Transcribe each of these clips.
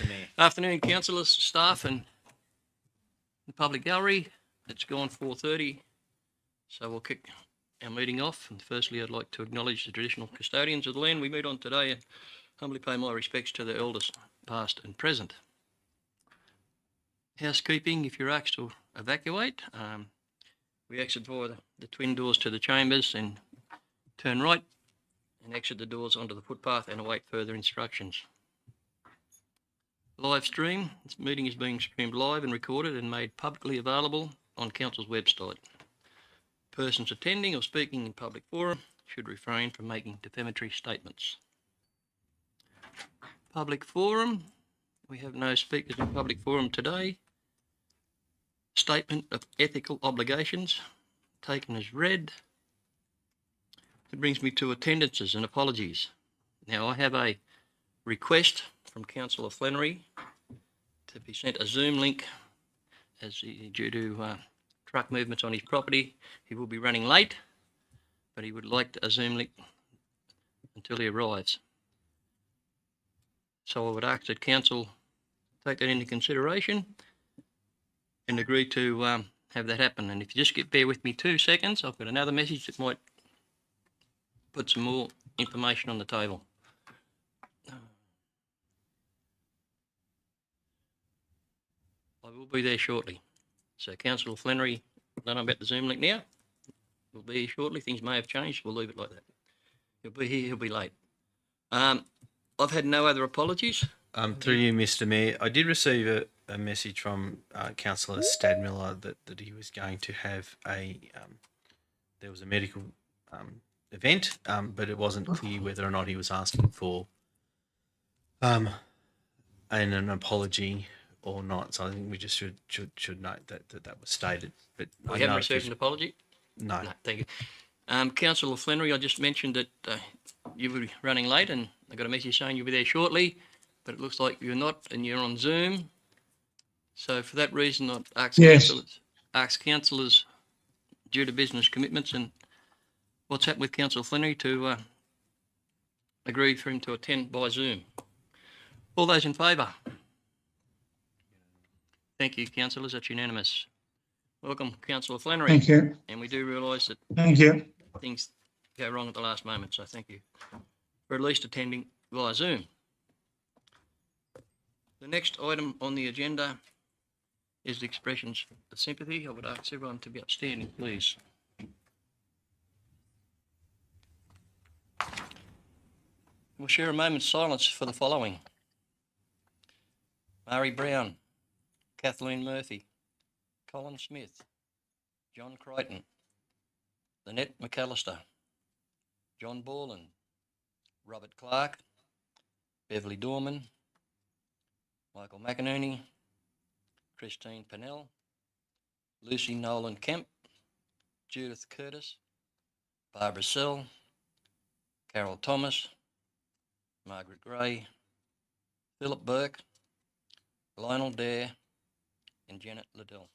Mr. Mayor. Afternoon, councillors, staff and the public gallery. It's gone 4:30, so we'll kick our meeting off. And firstly, I'd like to acknowledge the traditional custodians of the land we meet on today and humbly pay my respects to the elders past and present. Housekeeping, if you're asked to evacuate, we exit via the twin doors to the chambers and turn right and exit the doors onto the footpath and await further instructions. Live stream. This meeting is being streamed live and recorded and made publicly available on Council's website. Persons attending or speaking in public forum should refrain from making defamatory statements. Public forum. We have no speakers in public forum today. Statement of ethical obligations taken as read. It brings me to attendances and apologies. Now I have a request from Councillor Flannery to be sent a Zoom link as due to truck movements on his property. He will be running late, but he would like a Zoom link until he arrives. So I would ask that Council take that into consideration and agree to have that happen. And if you just bear with me 2 seconds, I've got another message that might put some more information on the table. I will be there shortly. So Councillor Flannery, I don't know about the Zoom link now. We'll be here shortly. Things may have changed. We'll leave it like that. He'll be here. He'll be late. I've had no other apologies. Through you, Mr. Mayor, I did receive a message from Councillor Stadmiller that he was going to have there was a medical event, but it wasn't clear whether or not he was asking for an apology or not. So I think we just should note that was stated. But We haven't received an apology? No. No, thank you. Councillor Flannery, I just mentioned that you will be running late and I got a message saying you'll be there shortly, but it looks like you're not and you're on Zoom. So for that reason, I'd ask councillors due to business commitments and what's happened with Councillor Flannery to agree for him to attend by Zoom. All those in favour? Thank you, councillors. That's unanimous. Welcome, Councillor Flannery. Thank you. And we do realise that Thank you. things go wrong at the last moment, so thank you for at least attending via Zoom. The next item on the agenda is the expressions of sympathy. I would ask everyone to be upstanding, please. We'll share a moment's silence for the following: Murray Brown, Kathleen Murphy, Colin Smith, John Crichton, Lynette McAllister, John Borland, Robert Clark, Beverly Dorman, Michael McInerney, Christine Pennell, Lucy Nolan Kemp, Judith Curtis, Barbara Sell, Carol Thomas, Margaret Gray, Philip Burke, Lionel Dare, and Janet Liddell.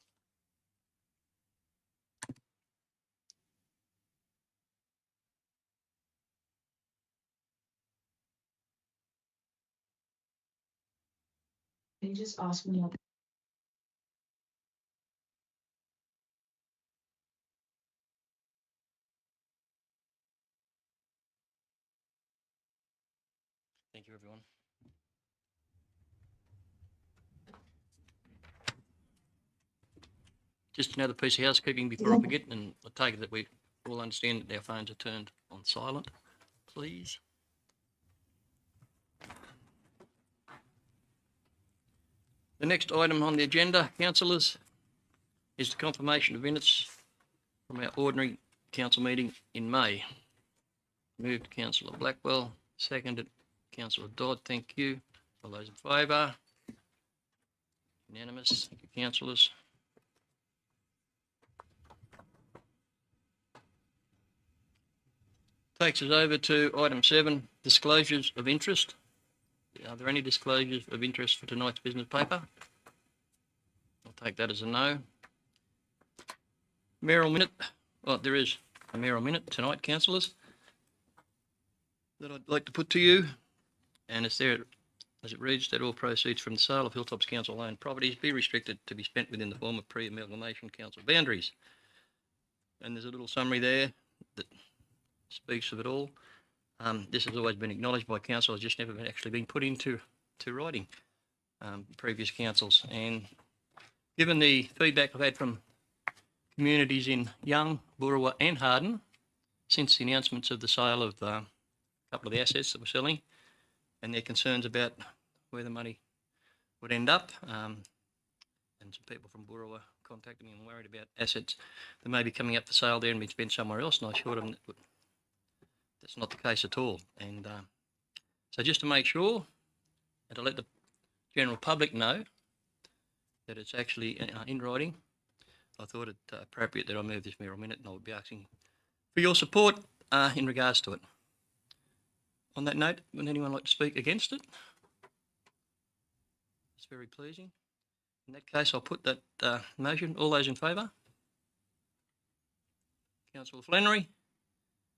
Can you just ask me? Thank you, everyone. Just another piece of housekeeping before I forget, and I take it that we all understand that our phones are turned on silent, please. The next item on the agenda, councillors, is the confirmation of minutes from our ordinary council meeting in May. Moved Councillor Blackwell, seconded Councillor Dodd. Thank you. All those in favour? Unanimous. Thank you, councillors. Takes us over to item 7, disclosures of interest. Are there any disclosures of interest for tonight's business paper? I'll take that as a no. Mayoral minute. Well, there is a mayoral minute tonight, councillors, that I'd like to put to you, and it's there at as it reads, that all proceeds from the sale of Hilltops council-owned properties be restricted to be spent within the former pre-amalgamation council boundaries. And there's a little summary there that speaks of it all. This has always been acknowledged by council, it's just never actually been put into writing, previous councils. And given the feedback I've had from communities in Young, Boorowa and Harden since the announcements of the sale of a couple of the assets that we're selling, and their concerns about where the money would end up, and some people from Boorowa contacted me and worried about assets that may be coming up for sale there and be spent somewhere else, and I assured them that that's not the case at all. And so just to make sure and to let the general public know that it's actually in writing, I thought it appropriate that I move this mayoral minute, and I would be asking for your support in regards to it. On that note, would anyone like to speak against it? It's very pleasing. In that case, I'll put that motion. All those in favour? Councillor Flannery?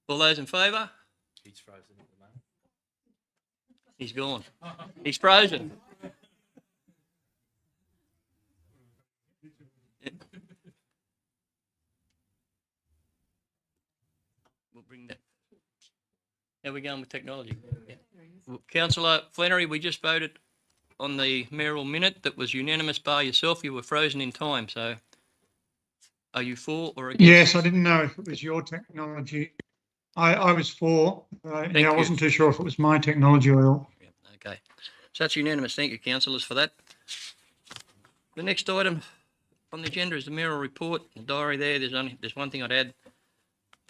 All those in favour? He's frozen at the moment. He's gone. He's frozen. We'll bring that. How are we going with technology? Yeah. Well, Councillor Flannery, we just voted on the mayoral minute that was unanimous bar yourself. You were frozen in time, so are you for or against? Yes, I didn't know if it was your technology. I was for. I wasn't too sure if it was my technology or not. Yeah, okay. So that's unanimous. Thank you, councillors, for that. The next item on the agenda is the mayoral report. The diary there, there's one thing I'd add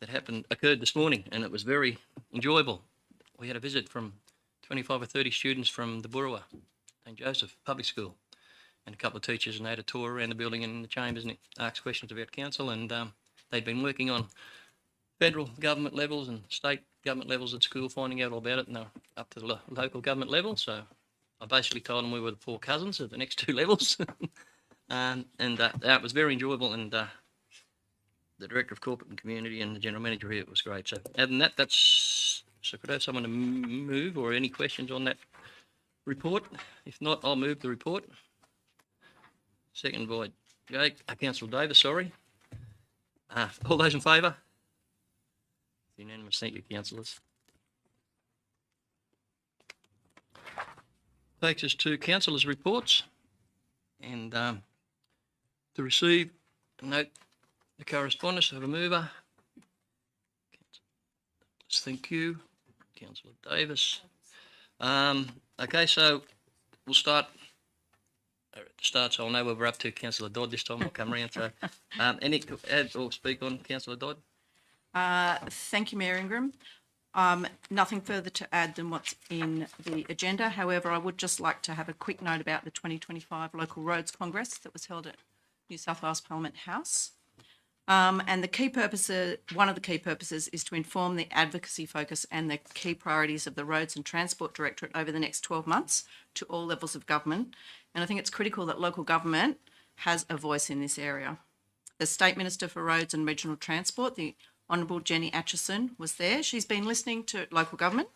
that occurred this morning, and it was very enjoyable. We had a visit from 25 or 30 students from the Boorowa, St Joseph Public School, and a couple of teachers, and they had a tour around the building and in the chambers and asked questions about council, and they'd been working on federal government levels and state government levels at school, finding out all about it, and they're up to the local government level. So I basically told them we were the four cousins of the next two levels. That was very enjoyable, and the Director of Corporate and Community and the General Manager here, it was great. So other than that, so could I have someone to move, or any questions on that report? If not, I'll move the report. Second by Councillor Davis, sorry. All those in favour? Unanimous. Thank you, councillors. Takes us to councillors' reports, and to receive and note the correspondence of a mover. Thank you, Councillor Davis. Okay, so we'll start at the start, so I'll know where we're up to. Councillor Dodd this time will come around. So, any to add or speak on, Councillor Dodd? Thank you, Mayor Ingram. Nothing further to add than what's in the agenda. However, I would just like to have a quick note about the 2025 Local Roads Congress that was held at New South Wales Parliament House. And the key purpose, one of the key purposes, is to inform the advocacy focus and the key priorities of the Roads and Transport Directorate over the next 12 months to all levels of government. And I think it's critical that local government has a voice in this area. The State Minister for Roads and Regional Transport, the Honourable Jenny Atchison, was there. She's been listening to local government.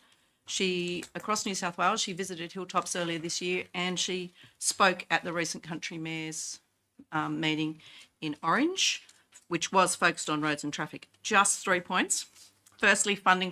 Across New South Wales, she visited Hilltops earlier this year, and she spoke at the recent Country Mayors meeting in Orange, which was focused on roads and traffic. Just 3 points. Firstly, funding,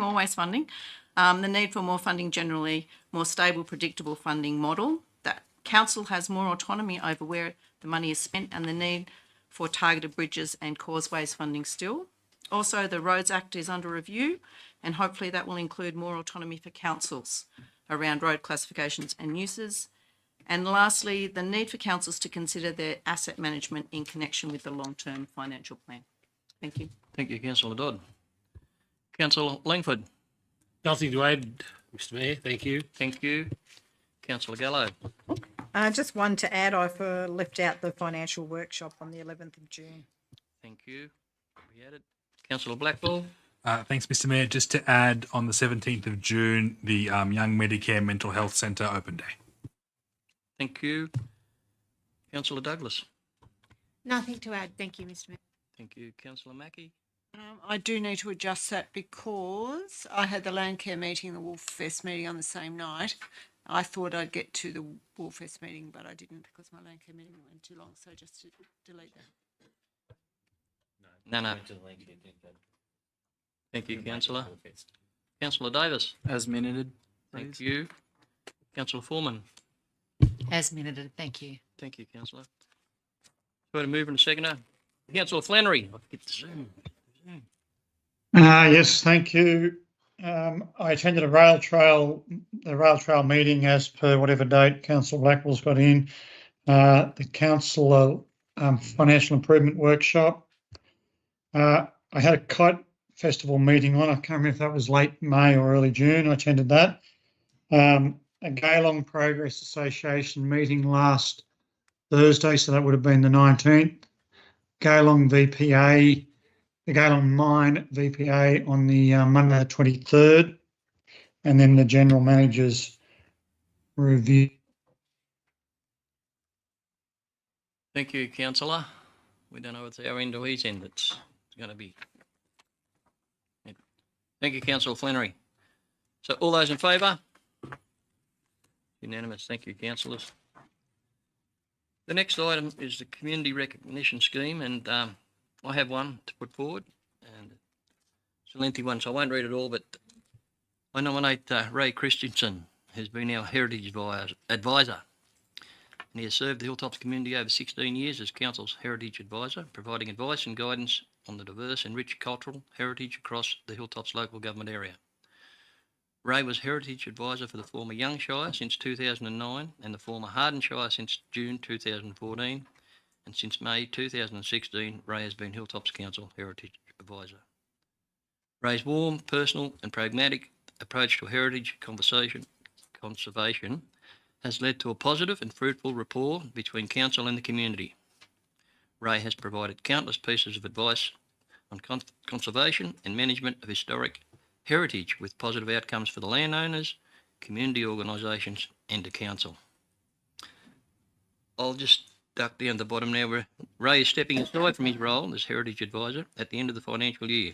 always funding. The need for more funding generally, more stable, predictable funding model. That council has more autonomy over where the money is spent, and the need for targeted bridges and causeways funding still. Also, the Roads Act is under review, and hopefully that will include more autonomy for councils around road classifications and uses. And lastly, the need for councils to consider their asset management in connection with the long-term financial plan. Thank you. Thank you, Councillor Dodd. Councillor Langford. Nothing to add, Mr Mayor. Thank you. Thank you. Councillor Gallo. Just one to add, I've left out the financial workshop on the 11th of June. Thank you. We added. Councillor Blackwell. Thanks, Mr Mayor. Just to add, on the 17th of June, the Young Medicare Mental Health Centre Open Day. Thank you. Councillor Douglas. Nothing to add. Thank you, Mr Mayor. Thank you. Councillor Mackie. I do need to adjust that because I had the Landcare meeting, the Wolf Fest meeting on the same night, I thought I'd get to the Warfest meeting, but I didn't because my LANDCARE meeting went too long, so just to delete that. No. Thank you, councillor. Councillor Davis. As minuted, Thank please. you. Councillor Foreman. As minuted, thank you. Thank you, councillor. Try to move in a seconder. Councillor Flannery. I'll get the Zoom. Yes, thank you. I attended the rail trail meeting as per whatever date Councillor Blackwell's got in. The councillor financial improvement workshop. I had a kite festival meeting on. I can't remember if that was late May or early June. I attended that. A Gaylong Progress Association meeting last Thursday, so that would have been the 19th. Gaylong VPA, the Gaylong Mine VPA on the Monday the 23rd, and then the General Manager's review. Thank you, councillor. We don't know if it's our end or his end that's going to be. Thank you, councillor Flannery. So all those in favour? Unanimous. Thank you, councillors. The next item is the Community Recognition Scheme, and I have one to put forward, and it's a lengthy one, so I won't read it all, but I nominate Ray Christiansen, who's been our Heritage Advisor, and he has served the Hilltops community over 16 years as Council's Heritage Advisor, providing advice and guidance on the diverse and rich cultural heritage across the Hilltops local government area. Ray was Heritage Advisor for the former Young Shire since 2009 and the former Harden Shire since June 2014, and since May 2016, Ray has been Hilltops Council Heritage Advisor. Ray's warm, personal and pragmatic approach to heritage conservation has led to a positive and fruitful rapport between Council and the community. Ray has provided countless pieces of advice on conservation and management of historic heritage with positive outcomes for the landowners, community organisations and the council. I'll just duck down the bottom now where Ray is stepping aside from his role as Heritage Advisor at the end of the financial year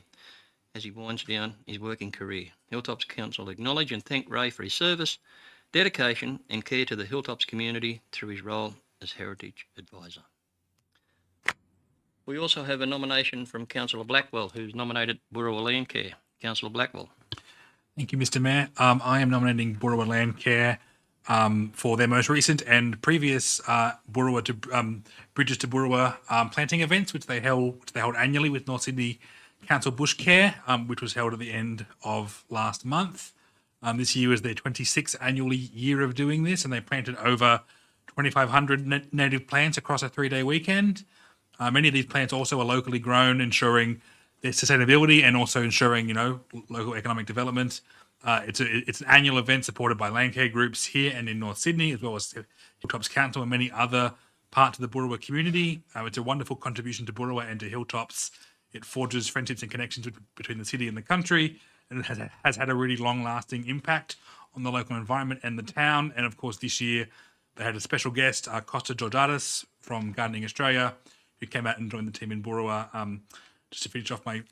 as he winds down his working career. Hilltops Council acknowledge and thank Ray for his service, dedication and care to the Hilltops community through his role as Heritage Advisor. We also have a nomination from Councillor Blackwell, who's nominated BOOROWA LANDCARE. Councillor Blackwell. Thank you, Mr. Mayor. I am nominating BOOROWA LANDCARE for their most recent and previous BOOROWA to Bridges to BOOROWA planting events, which they held annually with North Sydney Council Bush Care, which was held at the end of last month. This year was their 26th annual year of doing this, and they planted over 2,500 native plants across a 3-day weekend. Many of these plants also are locally grown, ensuring their sustainability and also ensuring, local economic development. It's an annual event supported by LANDCARE groups here and in North Sydney, as well as Hilltops Council and many other parts of the BOOROWA community. It's a wonderful contribution to BOOROWA and to Hilltops. It forges friendships and connections between the city and the country, and it has had a really long-lasting impact on the local environment and the town. And of course, this year they had a special guest, Costa Georgiadis from Gardening Australia, who came out and joined the team in BOOROWA. Just to finish off my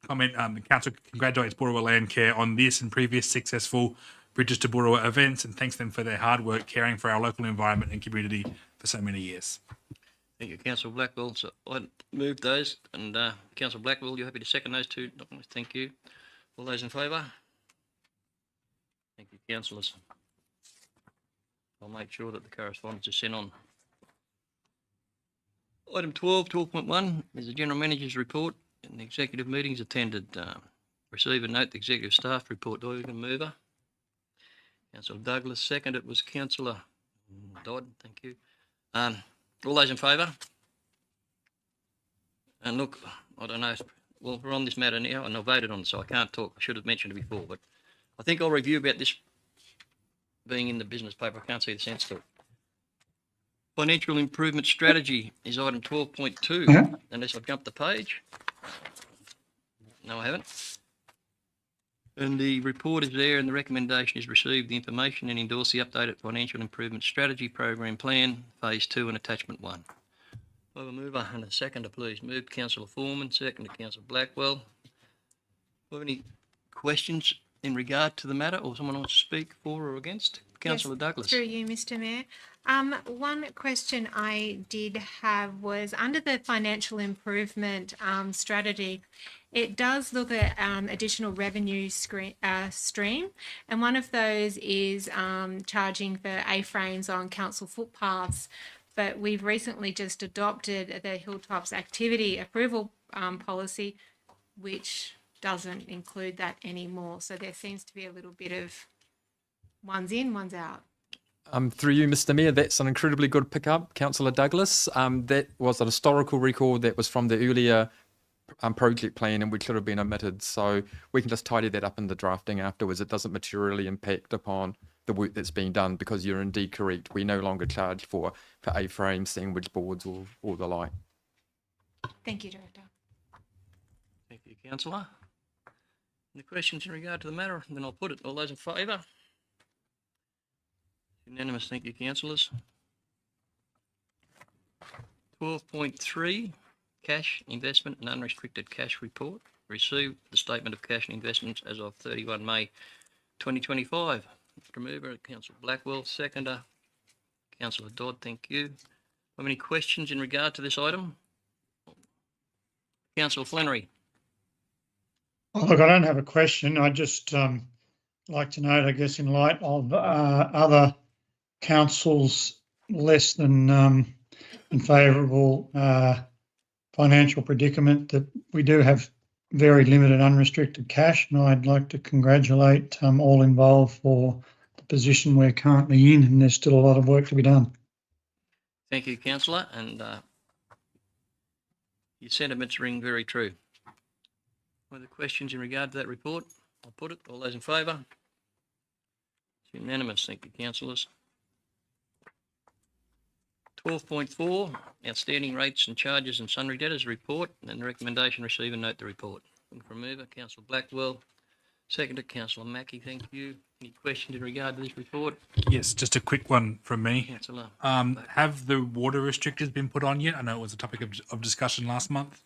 comment, the council congratulates BOOROWA LANDCARE on this and previous successful Bridges to BOOROWA events and thanks them for their hard work caring for our local environment and community for so many years. Thank you, Councillor Blackwell. So I moved those, and Councillor Blackwell, you're happy to second those two? Thank you. All those in favour? Thank you, councillors. I'll make sure that the correspondence is sent on. Item 12.1 is the General Manager's report and the executive meetings attended. Receive and note the executive staff report. Do I even mover? Councillor Douglas, second. It was Councillor Dodd. Thank you. All those in favour? And look, I don't know. Well, we're on this matter now, and I voted on it, so I can't talk. I should have mentioned it before, but I think I'll review about this being in the business paper. I can't see the sense to it. Financial improvement strategy is item 12.2, unless I've jumped the page. No, I haven't. And the report is there, and the recommendation is receive the information and endorse the updated financial improvement strategy program plan, phase 2 and attachment 1. I have a mover and a seconder, please. Moved Councillor Foreman, seconded Councillor Blackwell. Do you have any questions in regard to the matter, or someone wants to speak for or against? Councillor Douglas. Through you, Mr. Mayor. One question I did have was under the financial improvement strategy, it does look at additional revenue stream, and one of those is charging for A-frames on council footpaths. But we've recently just adopted the Hilltops activity approval policy, which doesn't include that anymore. So there seems to be a little bit of one's in, one's out. Through you, Mr. Mayor, that's an incredibly good pickup, Councillor Douglas. That was a historical record that was from the earlier project plan and which should have been omitted. So we can just tidy that up in the drafting afterwards. It doesn't materially impact upon the work that's being done because you're indeed correct. We no longer charge for A-frames, sandwich boards or the like. Thank you, Director. Thank you, Councillor. Any questions in regard to the matter? Then I'll put it. All those in favour? Unanimous. Thank you, councillors. 12.3, cash, investment and unrestricted cash report. Receive the statement of cash and investments as of 31 May 2025. Mr. Mover, Councillor Blackwell, seconder. Councillor Dodd, thank you. Have any questions in regard to this item? Councillor Flannery. Oh, look, I don't have a question. I just like to note, I guess, in light of other councils less than in favourable financial predicament, that we do have very limited unrestricted cash, and I'd like to congratulate all involved for the position we're currently in, and there's still a lot of work to be done. Thank you, councillor, and your sentiments ring very true. Other questions in regard to that report? I'll put it. All those in favour? It's unanimous. Thank you, councillors. 12.4, outstanding rates and charges and sundry debtors report, and the recommendation receive and note the report. From mover, Councillor Blackwell. Seconded, Councillor Mackey. Thank you. Any questions in regard to this report? Yes, just a quick one from me. Councillor. Have the water restrictors been put on yet? I know it was a topic of discussion last month.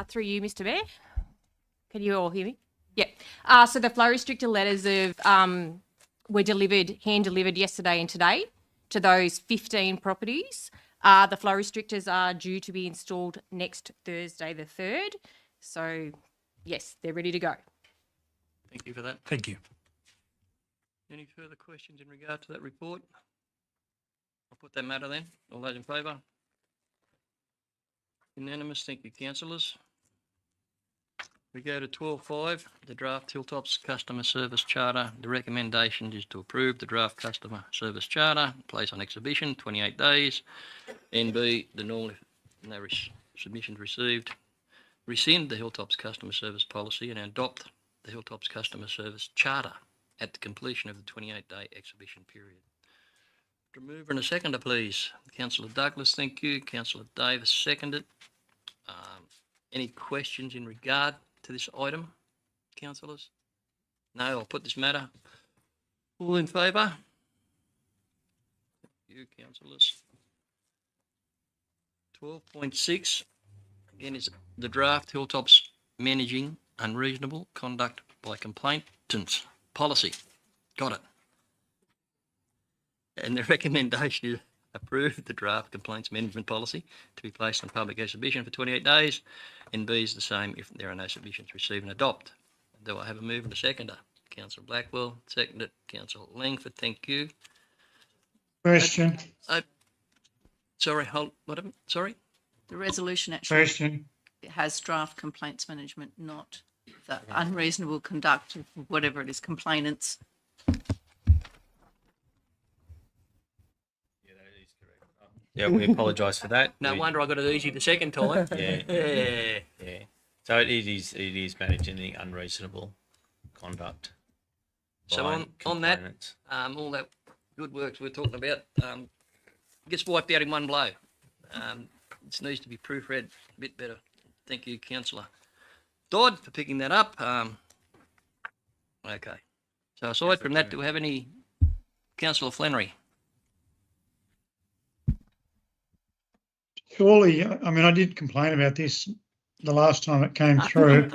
Through you, Mr. Mayor. Can you all hear me? Yeah. So the flow restrictor letters were hand delivered yesterday and today to those 15 properties. The flow restrictors are due to be installed next Thursday, the 3rd. So, yes, they're ready to go. Thank you for that. Thank you. Any further questions in regard to that report? I'll put that matter then. All those in favour? Unanimous. Thank you, councillors. We go to 12.5, the draft Hilltops Customer Service Charter. The recommendation is to approve the draft Customer Service Charter, place on exhibition, 28 days. NB, the normal, no submissions received. Rescind the Hilltops Customer Service Policy and adopt the Hilltops Customer Service Charter at the completion of the 28-day exhibition period. Mover and a seconder, please. Councillor Douglas, thank you. Councillor Davis, seconded. Any questions in regard to this item, councillors? No, I'll put this matter. All in favour? Thank you, councillors. 12.6, again, is the draft Hilltops Managing Unreasonable Conduct by Complainants Policy. Got it. And the recommendation is approve the draft complaints management policy to be placed on public exhibition for 28 days. And B is the same if there are no submissions, receive and adopt. Do I have a move and a seconder? Councillor Blackwell, seconded. Councillor Langford, thank you. Question. Sorry, hold, what? Sorry? The resolution actually Question. has draft complaints management, not the unreasonable conduct of whatever it is, complainants. Yeah, we apologise for that. No wonder I got it easy the second time. Yeah. So it is managing the unreasonable conduct. So by on that, complainants. all that good works we're talking about gets wiped out in one blow. This needs to be proofread a bit better. Thank you, Councillor Dodd, for picking that up. Okay. So aside from that, do we have any? Councillor Flannery. Surely, I mean, I did complain about this the last time it came through.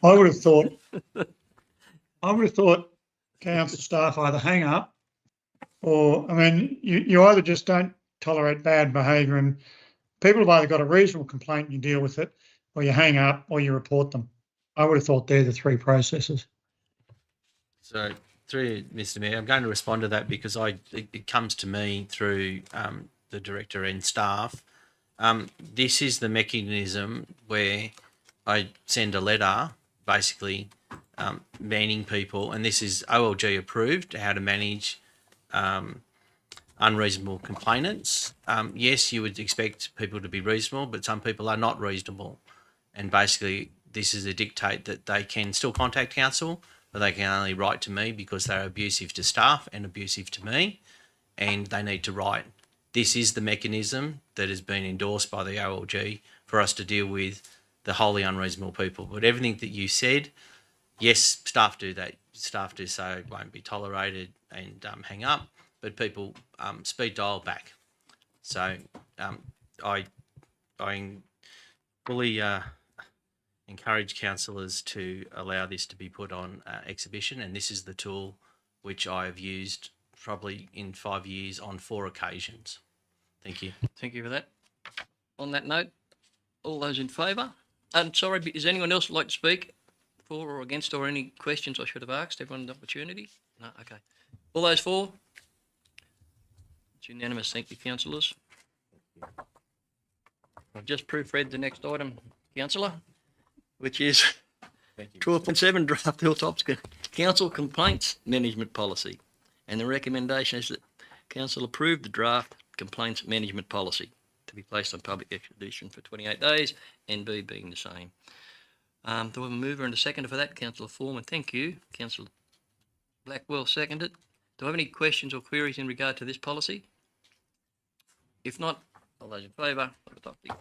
I would have thought council staff either hang up or, I mean, you either just don't tolerate bad behaviour and people have either got a reasonable complaint and you deal with it, or you hang up or you report them. I would have thought they're the three processes. So, through Mr. Mayor, I'm going to respond to that because it comes to me through the director and staff. This is the mechanism where I send a letter, basically banning people, and this is OLG approved, how to manage unreasonable complainants. Yes, you would expect people to be reasonable, but some people are not reasonable. And basically, this is a dictate that they can still contact council, but they can only write to me because they're abusive to staff and abusive to me, and they need to write. This is the mechanism that has been endorsed by the OLG for us to deal with the wholly unreasonable people. But everything that you said, yes, staff do that. Staff do say it won't be tolerated and hang up, but people speed dial back. So I fully encourage councillors to allow this to be put on exhibition, and this is the tool which I have used probably in 5 years on 4 occasions. Thank you. Thank you for that. On that note, all those in favour? Sorry, is anyone else like to speak for or against, or any questions I should have asked? Everyone the opportunity? No? Okay. All those for? It's unanimous. Thank you, councillors. I've just proofread the next item, councillor, which is 12.7 draft Hilltops Council Complaints Management Policy. And the recommendation is that council approve the draft complaints management policy to be placed on public extradition for 28 days, and B being the same. Do I have a mover and a seconder for that? Councillor Foreman, thank you. Councillor Blackwell seconded. Do I have any questions or queries in regard to this policy? If not, all those in favour of adopting.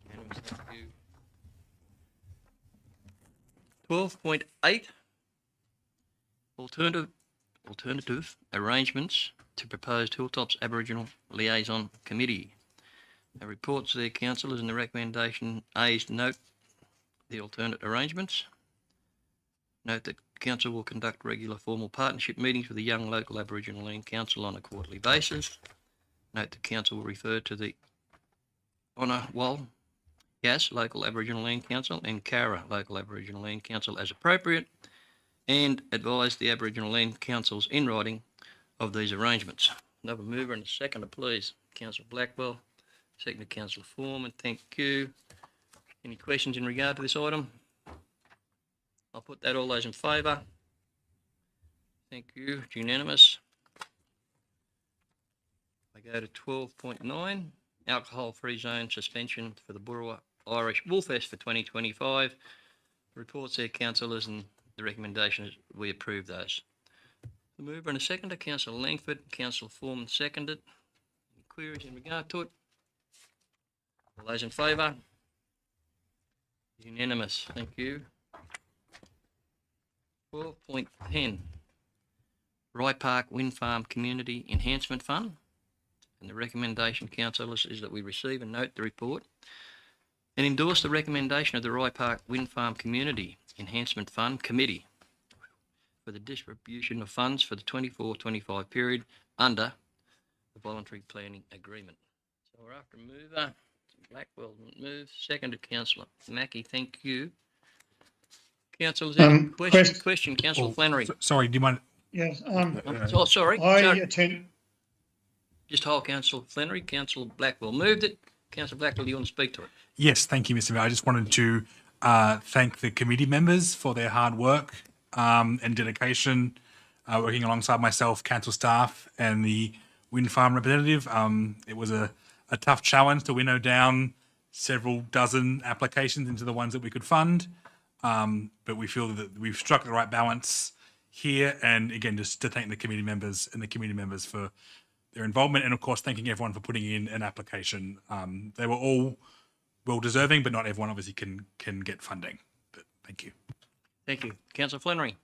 Unanimous, thank you. 12.8 Alternative arrangements to proposed Hilltops Aboriginal Liaison Committee. The reports to their councillors and the recommendation A is to note the alternate arrangements. Note that council will conduct regular formal partnership meetings with the Young Local Aboriginal Land Council on a quarterly basis. Note that council will refer to the Wal Yas Local Aboriginal Land Council and Cara Local Aboriginal Land Council as appropriate, and advise the Aboriginal Land Councils in writing of these arrangements. Another mover and a seconder, please. Councillor Blackwell, seconded Councillor Foreman. Thank you. Any questions in regard to this item? I'll put that. All those in favour? Thank you. It's unanimous. I go to 12.9, alcohol-free zone suspension for the BOOROWA Irish Woolfest for 2025. Reports there, councillors, and the recommendation is we approve those. The mover and a seconder, Councillor Langford, Councillor Foreman seconded. Any queries in regard to it? All those in favour? Unanimous. Thank you. 12.10, Rye Park Wind Farm Community Enhancement Fund. And the recommendation, councillors, is that we receive and note the report and endorse the recommendation of the Rye Park Wind Farm Community Enhancement Fund Committee for the distribution of funds for the 24-25 period under the Voluntary Planning Agreement. So we're after a mover. Blackwell moves. Seconded, Councillor Mackie. Thank you. Councillors, any question? Councillor Flannery. Sorry, do you mind? Yes. Sorry. I attend. Just hold, Councillor Flannery. Councillor Blackwell moved it. Councillor Blackwell, do you want to speak to it? Yes, thank you, Mr. Mayor. I just wanted to thank the committee members for their hard work and dedication, working alongside myself, council staff, and the wind farm representative. It was a tough challenge to winnow down several dozen applications into the ones that we could fund. But we feel that we've struck the right balance here. And again, just to thank the committee members for their involvement, and of course, thanking everyone for putting in an application. They were all well deserving, but not everyone obviously can get funding. But thank you. Thank you. Councillor Flannery.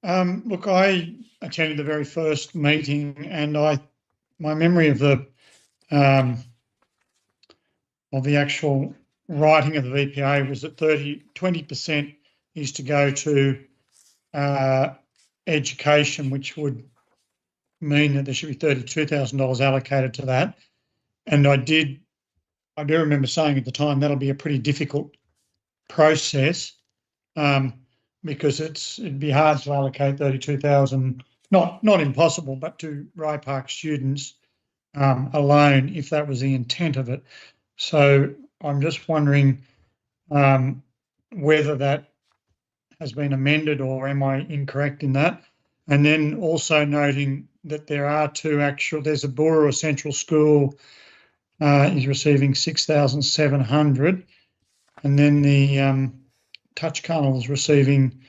Look, I attended the very first meeting, and my memory of the actual writing of the VPA was that 20% is to go to education, which would mean that there should be $32,000 allocated to that. And I do remember saying at the time that'll be a pretty difficult process, because it'd be hard to allocate 32,000, not impossible, but to Rye Park students alone, if that was the intent of it. So I'm just wondering whether that has been amended, or am I incorrect in that? And then also noting that there's a Boorowa Central School is receiving 6,700, and then the Touch Carnival is receiving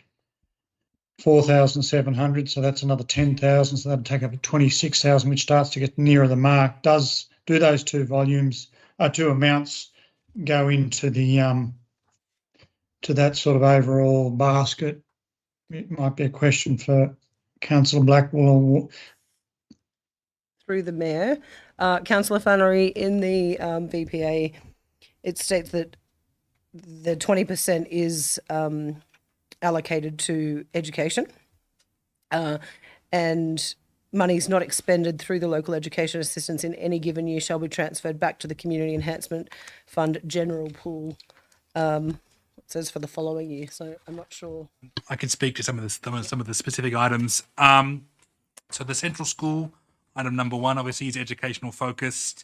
4,700, so that's another 10,000, so that'll take up to 26,000, which starts to get nearer the mark. Do those two amounts go into the to that sort of overall basket? It might be a question for Councillor Blackwell. Through the Mayor, Councillor Flannery, in the VPA, it states that the 20% is allocated to education, and monies not expended through the local education assistance in any given year shall be transferred back to the Community Enhancement Fund general pool. It says for the following year, so I'm not sure. I can speak to some of the specific items. So the Central School, item number 1, obviously is educational focused.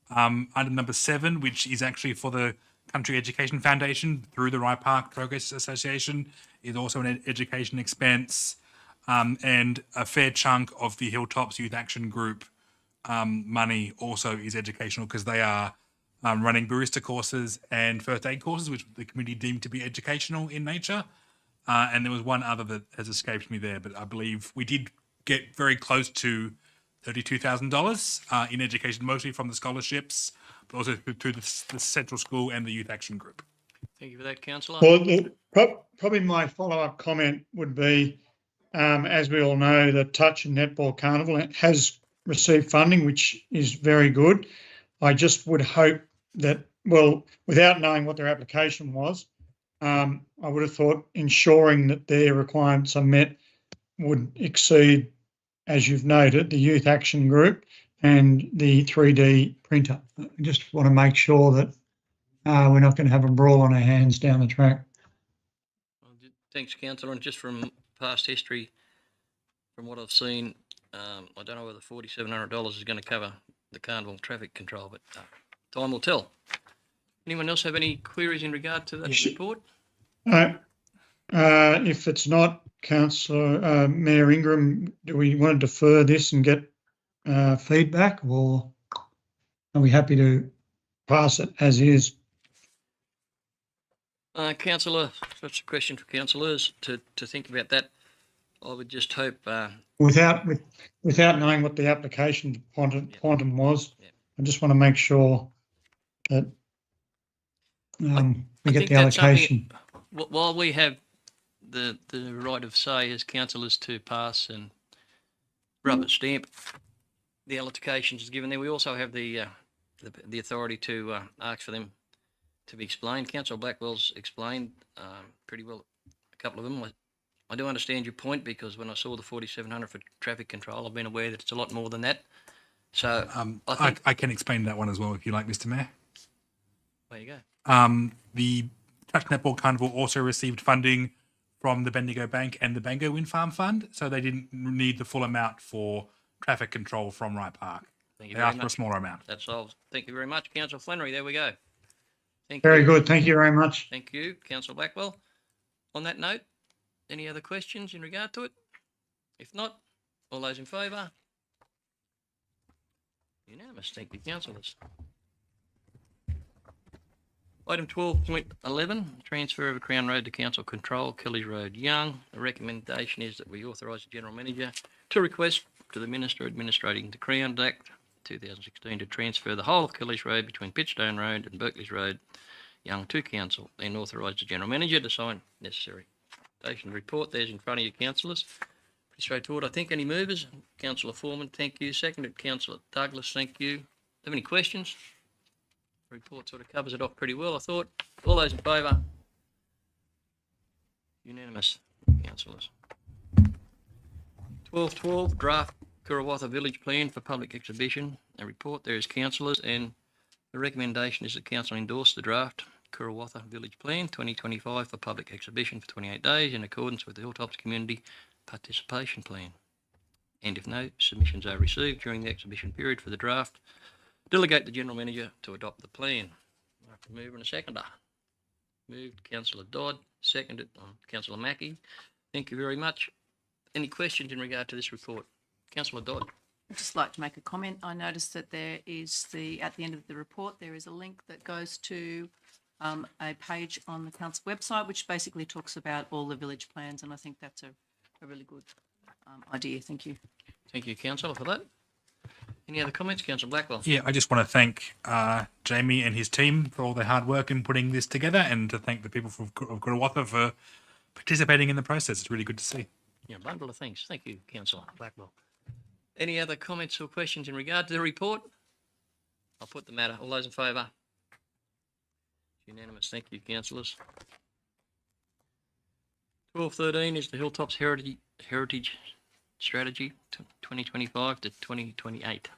Item number 7, which is actually for the Country Education Foundation through the Rye Park Progress Association, is also an education expense. And a fair chunk of the Hilltops Youth Action Group money also is educational, because they are running barista courses and first aid courses, which the committee deemed to be educational in nature. And there was one other that has escaped me there, but I believe we did get very close to $32,000 in education, mostly from the scholarships, but also through the Central School and the Youth Action Group. Thank you for that, Councillor. Well, probably my follow-up comment would be, as we all know, the Touch and Netball Carnival has received funding, which is very good. I just would hope that, well, without knowing what their application was, I would have thought ensuring that their requirements are met would exceed, as you've noted, the Youth Action Group and the 3D printer. I just want to make sure that we're not going to have a brawl on our hands down the track. Thanks, Councillor. And just from past history, from what I've seen, I don't know whether $4,700 is going to cover the carnival traffic control, but time will tell. Anyone else have any queries in regard to that report? If it's not, Councillor Mayor Ingram, do we want to defer this and get feedback, or are we happy to pass it as is? Councillor, that's a question for councillors to think about that. I would just hope... Without knowing what the application quantum was, I just want to make sure that we get the allocation. While we have the right of say as councillors to pass and rubber stamp the allocations given there, we also have the authority to ask for them to be explained. Councillor Blackwell's explained pretty well a couple of them. I do understand your point, because when I saw the 4,700 for traffic control, I've been aware that it's a lot more than that. So I can explain that one as well, if you like, Mr. Mayor. There you go. The Touch Netball Carnival also received funding from the Bendigo Bank and the Bango Wind Farm Fund, so they didn't need the full amount for traffic control from Rye Park. Thank you they very asked much. for a smaller amount. That's all. Thank you very much, Councillor Flannery. There we go. Very good. Thank you very much. Thank you, Councillor Blackwell. On that note, any other questions in regard to it? If not, all those in favour? Unanimous. Thank you, councillors. Item 12.11, transfer of Crown Road to council control, Kelly's Road, Young. The recommendation is that we authorise the General Manager to request to the Minister administrating the Crown Act 2016 to transfer the whole of Kelly's Road between Pitchstone Road and Berkeley's Road, Young, to council, and authorise the General Manager to sign necessary station report. There's in front of you, councillors. Pretty straightforward, I think. Any movers? Councillor Foreman, thank you. Seconded, Councillor Douglas, thank you. Have any questions? The report sort of covers it off pretty well, I thought. All those in favour? Unanimous, councillors. 12.12, draft Kurawatha Village Plan for public exhibition. A report there is councillors, and the recommendation is that council endorse the draft Kurawatha Village Plan 2025 for public exhibition for 28 days in accordance with the Hilltops Community Participation Plan. And if no submissions are received during the exhibition period for the draft, delegate the General Manager to adopt the plan. I have to move and a seconder. Moved Councillor Dodd, seconded on Councillor Mackie. Thank you very much. Any questions in regard to this report? Councillor Dodd. I'd just like to make a comment. I noticed that there is at the end of the report, there is a link that goes to a page on the council website, which basically talks about all the village plans, and I think that's a really good idea. Thank you. Thank you, Councillor, for that. Any other comments, Councillor Blackwell? Yeah, I just want to thank Jamie and his team for all their hard work in putting this together, and to thank the people of Kurawatha for participating in the process. It's really good to see. Yeah, bundle of thanks. Thank you, Councillor Blackwell. Any other comments or questions in regard to the report? I'll put the matter. All those in favour? Unanimous. Thank you, councillors. 12.13 is the Hilltops Heritage Strategy 2025 to 2028.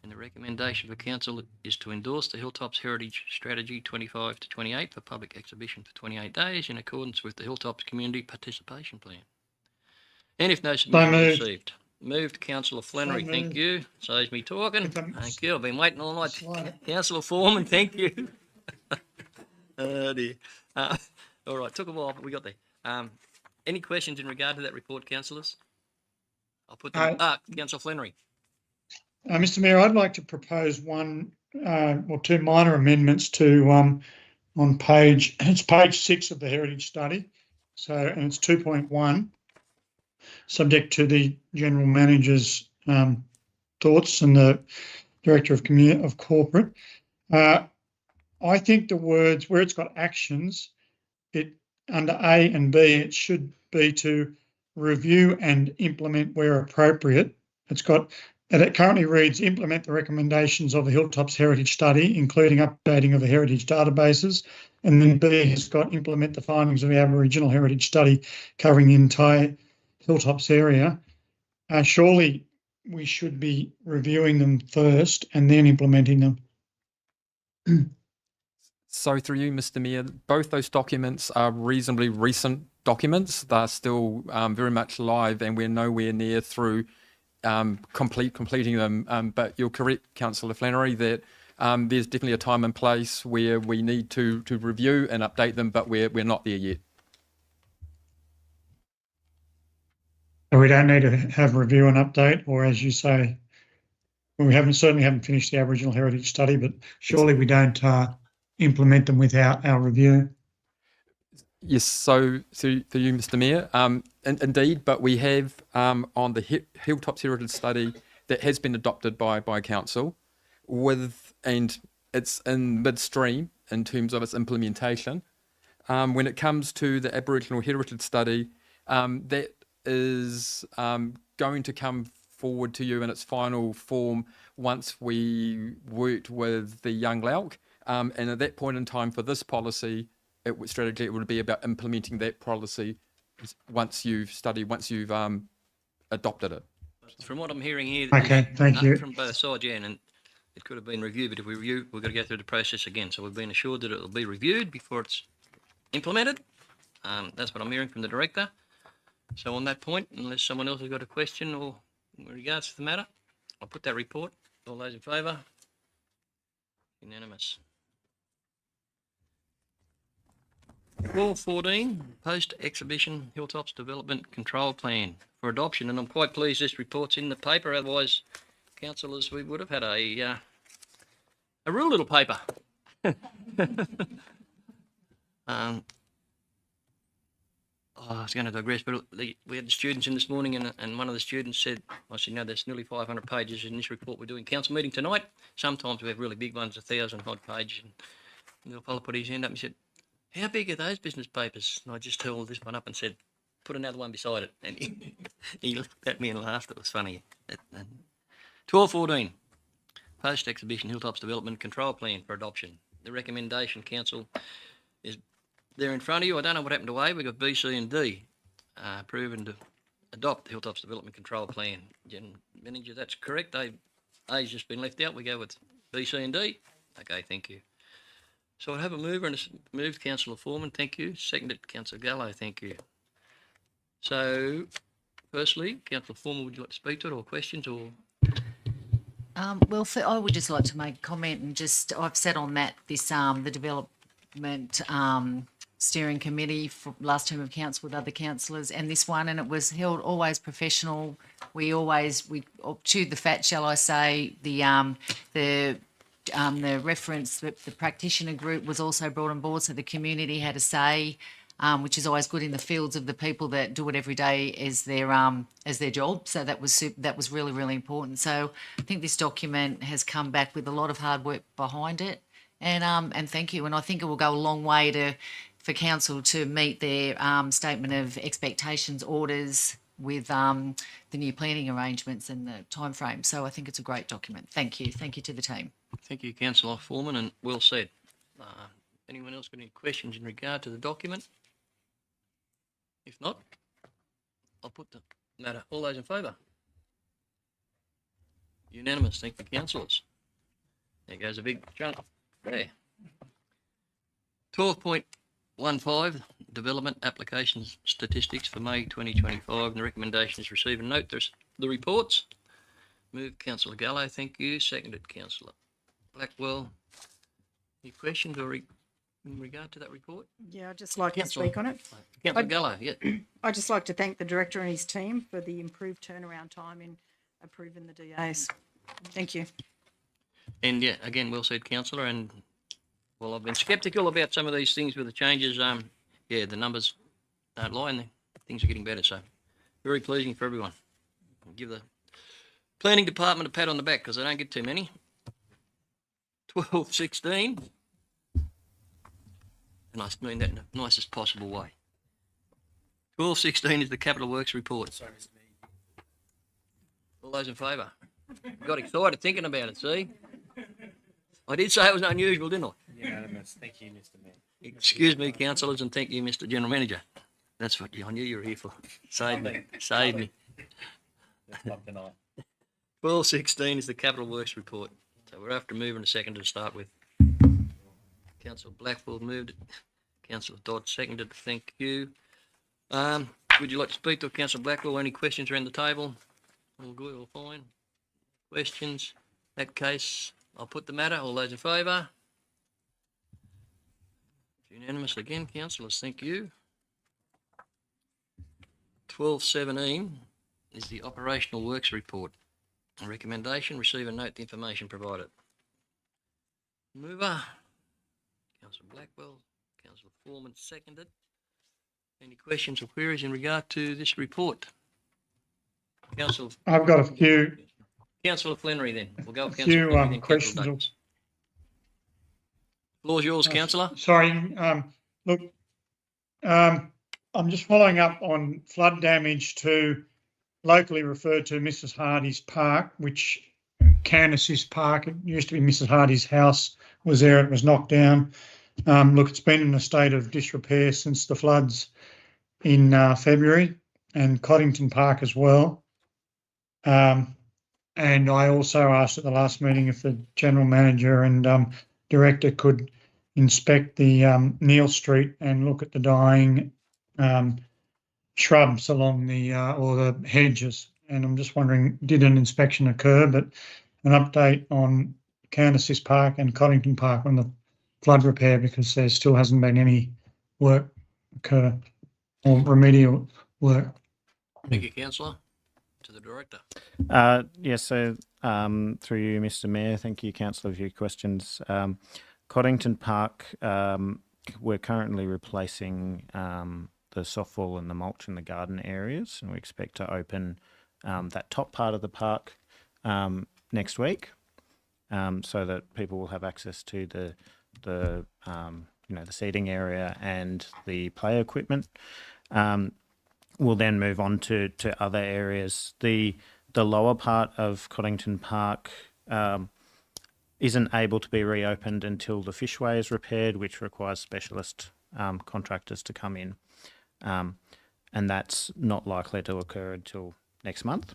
And the recommendation for council is to endorse the Hilltops Heritage Strategy 25 to 28 for public exhibition for 28 days in accordance with the Hilltops Community Participation Plan. And if no submission is received. Moved, Councillor Flannery, thank you. Saves me talking. Thank you. I've been waiting all night. Councillor Foreman, thank you. Oh dear. All right, took a while, but we got there. Any questions in regard to that report, councillors? I'll put them. Councillor Flannery. Mr. Mayor, I'd like to propose one or two minor amendments to on page 6 of the Heritage Study. So, and it's 2.1, subject to the General Manager's thoughts and the Director of Corporate. I think the words where it's got actions, it under A and B, it should be to review and implement where appropriate. It's got, and it currently reads, implement the recommendations of the Hilltops Heritage Study, including updating of the heritage databases. And then B has got implement the findings of the Aboriginal Heritage Study covering the entire Hilltops area. Surely we should be reviewing them first and then implementing them. So through you, Mr. Mayor, both those documents are reasonably recent documents. They're still very much live, and we're nowhere near through completing them. But you're correct, Councillor Flannery, that there's definitely a time and place where we need to review and update them, but we're not there yet. So we don't need to have review and update, or as you say, we certainly haven't finished the Aboriginal Heritage Study, but surely we don't implement them without our review. Yes, so for you, Mr. Mayor, indeed, but we have on the Hilltops Heritage Study that has been adopted by council and it's in midstream in terms of its implementation. When it comes to the Aboriginal Heritage Study, that is going to come forward to you in its final form once we worked with the Young Lauk. And at that point in time for this policy, it would be about implementing that policy once you've adopted it. From what I'm hearing here, okay, thank you. From both sides, yeah, and it could have been reviewed, but if we review, we've got to go through the process again. So we've been assured that it will be reviewed before it's implemented. That's what I'm hearing from the director. So on that point, unless someone else has got a question or in regards to the matter, I'll put that report. All those in favour? Unanimous. 12.14, post-exhibition Hilltops Development Control Plan for adoption, and I'm quite pleased this report's in the paper. Otherwise, councillors, we would have had a real little paper. I was going to digress, but we had the students in this morning, and one of the students said, I said, no, there's nearly 500 pages in this report we're doing council meeting tonight. Sometimes we have really big ones, 1,000 odd pages. And the little fellow put his hand up and said, how big are those business papers? And I just held this one up and said, put another one beside it. And he looked at me and laughed. It was funny. 12.14, post-exhibition Hilltops Development Control Plan for adoption. The recommendation, council, is there in front of you. I don't know what happened to A. We've got B, C and D. Proven to adopt the Hilltops Development Control Plan. General Manager, that's correct. A's just been left out. We go with B, C and D. Okay, thank you. So I have a mover and moved, Councillor Foreman, thank you. Seconded, Councillor Gallo, thank you. So, firstly, Councillor Foreman, would you like to speak to it or questions or? Well, I would just like to make a comment and just, I've sat on the development steering committee for last term of council with other councillors and this one, and it was held always professional. We chewed the fat, shall I say. The reference, the practitioner group was also brought on board, so the community had a say, which is always good in the fields of the people that do it every day as their job. So that was really, really important. So I think this document has come back with a lot of hard work behind it, and thank you. And I think it will go a long way for council to meet their statement of expectations orders with the new planning arrangements and the timeframe. So I think it's a great document. Thank you. Thank you to the team. Thank you, Councillor Foreman, and well said. Anyone else got any questions in regard to the document? If not, I'll put the matter. All those in favour? Unanimous. Thank you, councillors. There goes a big chunk there. 12.15, Development Applications Statistics for May 2025, and the recommendation is receive and note the reports. Move, Councillor Gallo, thank you. Seconded, Councillor Blackwell. Any questions or in regard to that report? Yeah, I'd just like to Councillor- speak on it. Councillor Gallo, yeah. I'd just like to thank the director and his team for the improved turnaround time in approving the DAs. Thank you. And yeah, again, well said, councillor. And well, I've been sceptical about some of these things with the changes. Yeah, the numbers don't lie, and things are getting better. So very pleasing for everyone. I'll give the planning department a pat on the back because they don't get too many. 12.16, and I mean that in the nicest possible way. 12.16 is the Capital Works report. Sorry, Mr. Mayor. All those in favour? Got excited thinking about it, see? I did say it was unusual, didn't I? Unanimous. Thank you, Mr. Mayor. Excuse me, councillors, and thank you, Mr. General Manager. That's what I knew you were here for. Save me. Save me. That's not tonight. 12.16 is the Capital Works report. So we're after moving a second to start with. Councillor Blackwell moved it. Councillor Dodd seconded. Thank you. Would you like to speak to Councillor Blackwell? Any questions around the table? All good, all fine. Questions? In that case, I'll put the matter. All those in favour? Unanimous again, councillors. Thank you. 12.17 is the Operational Works report. A recommendation, receive and note the information provided. Mover, Councillor Blackwell, Councillor Foreman seconded. Any questions or queries in regard to this report? Councillor. I've got a few. Councillor Flannery then. We'll go with few, Councillor Flannery then questions. Councillor Douglas. Floor's yours, councillor. Sorry, look, I'm just following up on flood damage to locally referred to Mrs. Hardy's Park, which Candace's Park, it used to be Mrs. Hardy's house, was there, it was knocked down. Look, it's been in a state of disrepair since the floods in February, and Coddington Park as well. And I also asked at the last meeting if the General Manager and Director could inspect the Neil Street and look at the dying shrubs along the or the hedges. And I'm just wondering, did an inspection occur? But an update on Candace's Park and Coddington Park on the flood repair, because there still hasn't been any work occur or remedial work. Thank you, councillor. To the Director. Yes, so through you, Mr. Mayor, thank you, councillor, for your questions. Coddington Park, we're currently replacing the softball and the mulch in the garden areas, and we expect to open that top part of the park next week, so that people will have access to the seating area and the play equipment. We'll then move on to other areas. The lower part of Coddington Park isn't able to be reopened until the fishway is repaired, which requires specialist contractors to come in. and that's not likely to occur until next month.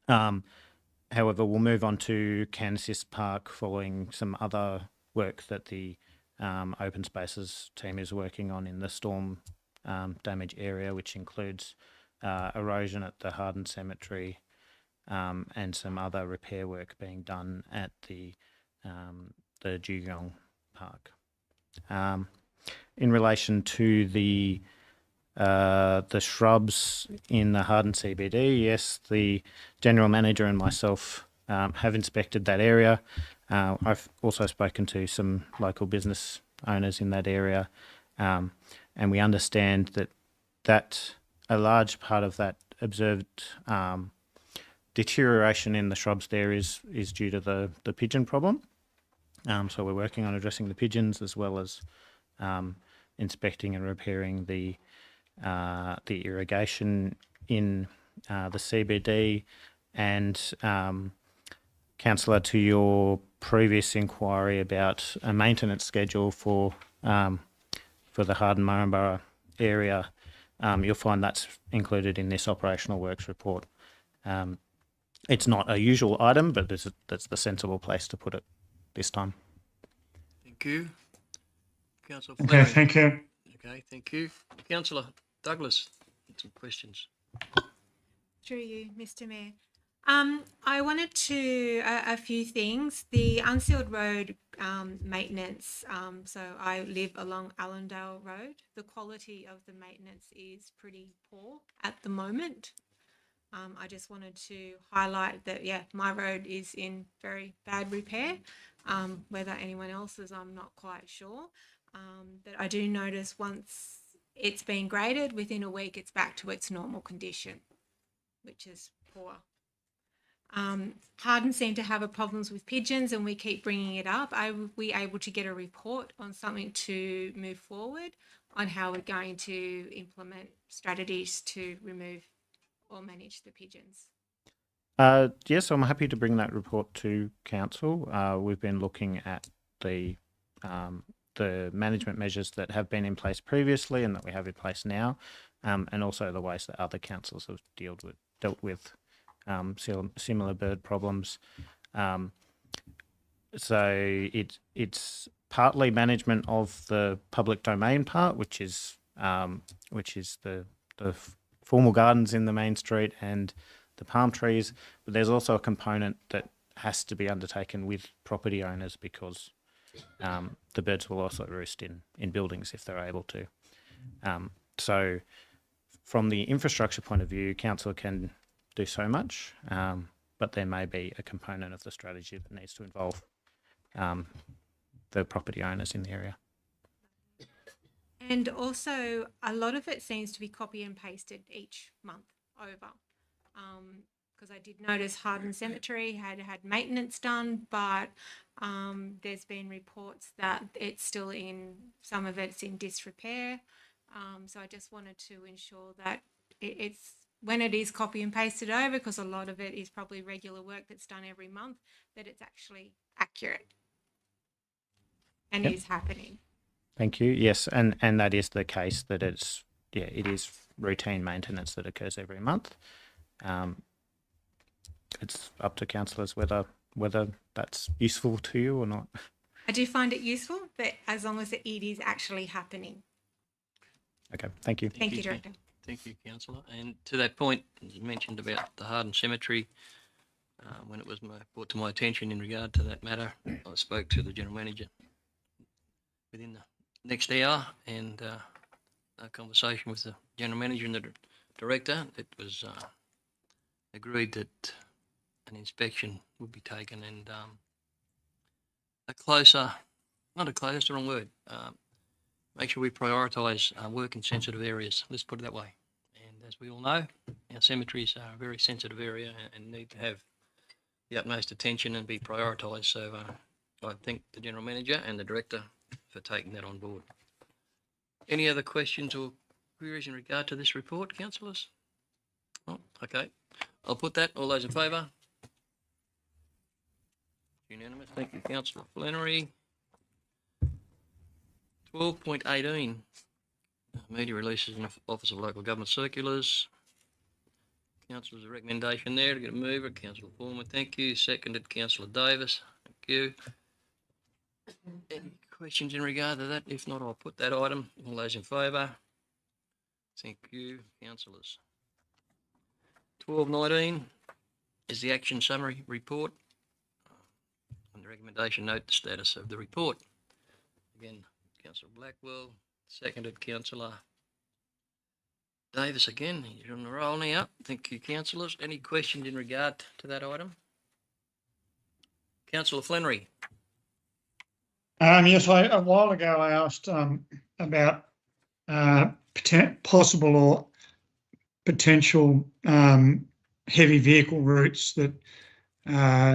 However, we'll move on to Kansas Park following some other work that the open spaces team is working on in the storm damage area, which includes erosion at the Harden Cemetery and some other repair work being done at the Dugong Park. In relation to the shrubs in the Harden CBD, yes, the general manager and myself have inspected that area. I've also spoken to some local business owners in that area, and we understand that a large part of that observed deterioration in the shrubs there is due to the pigeon problem. So we're working on addressing the pigeons as well as inspecting and repairing the irrigation in the CBD. And Councillor, to your previous inquiry about a maintenance schedule for the Harden-Murrumburra area, you'll find that's included in this operational works report. It's not a usual item, but that's the sensible place to put it this time. Thank you. Councillor Okay, Fleming. thank you. Okay, thank you. Councillor Douglas, some questions. Through you, Mr. Mayor. I wanted to, a few things. The unsealed road maintenance, so I live along Allendale Road. The quality of the maintenance is pretty poor at the moment. I just wanted to highlight that, yeah, my road is in very bad repair. Whether anyone else's, I'm not quite sure. But I do notice once it's been graded, within a week it's back to its normal condition, which is poor. Harden seem to have a problems with pigeons, and we keep bringing it up. Are we able to get a report on something to move forward on how we're going to implement strategies to remove or manage the pigeons? Yes, I'm happy to bring that report to council. We've been looking at the management measures that have been in place previously and that we have in place now, and also the ways that other councils have dealt with similar bird problems. So it's partly management of the public domain part, which is the formal gardens in the main street and the palm trees, but there's also a component that has to be undertaken with property owners because the birds will also roost in buildings if they're able to. So from the infrastructure point of view, council can do so much, but there may be a component of the strategy that needs to involve the property owners in the area. And also, a lot of it seems to be copy and pasted each month over. Because I did notice Harden Cemetery had maintenance done, but there's been reports that it's still some of it's in disrepair. So I just wanted to ensure that it's when it is copy and pasted over, because a lot of it is probably regular work that's done every month, that it's actually accurate and Yep. is happening. Thank you. Yes, and that is the case, that it is routine maintenance that occurs every month. It's up to councillors whether that's useful to you or not. I do find it useful, but as long as it is actually happening. Okay, thank you. Thank you, Director. Thank you, Councillor. And to that point, you mentioned about the Harden Cemetery. When it was brought to my attention in regard to that matter, I spoke to the General Manager within the next hour, and a conversation with the General Manager and the Director, it was agreed that an inspection would be taken and that's the wrong word, make sure we prioritise work in sensitive areas, let's put it that way. And as we all know, our cemeteries are a very sensitive area and need to have the utmost attention and be prioritised. So I thank the General Manager and the Director for taking that on board. Any other questions or queries in regard to this report, councillors? Oh, okay. I'll put that. All those in favour? Unanimous. Thank you, Councillor Flannery. 12.18. Media releases and Office of Local Government Circulars. Councillor's recommendation there to get a mover. Councillor Foreman, thank you. Seconded, Councillor Davis. Thank you. Any questions in regard to that? If not, I'll put that item. All those in favour? Thank you, councillors. 1219 is the action summary report. On the recommendation, note the status of the report. Again, Councillor Blackwell, seconded Councillor Davis again. You're on the roll now. Thank you, councillors. Any questions in regard to that item? Councillor Flannery. Yes, a while ago I asked about possible or potential heavy vehicle routes that